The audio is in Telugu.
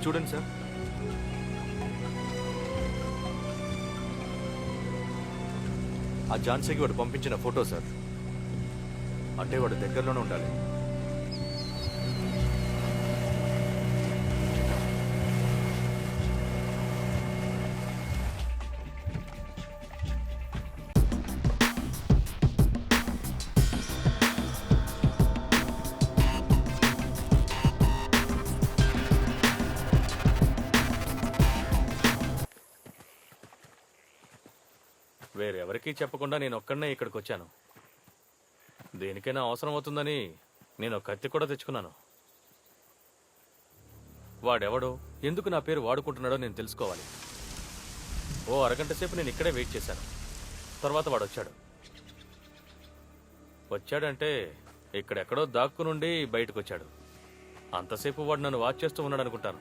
చూడండి సార్. ఆ ఝాన్సీకి వాడు పంపించిన ఫోటో సార్. అంటే వాడు దగ్గరలోనే ఉండాలి. వేరెవరికీ చెప్పకుండా నేను ఒక్కడనే ఇక్కడికి వచ్చాను. దేనికైనా అవసరం అవుతుందని నేను కత్తి కూడా తెచ్చుకున్నాను. వాడెవడో, ఎందుకు నా పేరు వాడుకుంటున్నాడో నేను తెలుసుకోవాలి. ఓ అరగంట సేపు నేను ఇక్కడే వెయిట్ చేశాను. తర్వాత వాడు వచ్చాడంటే ఇక్కడెక్కడో దాక్కునుండి బయటకు వచ్చాడు. అంతసేపు వాడు నన్ను వాచ్ చేస్తూ ఉన్నాడు అనుకుంటాను.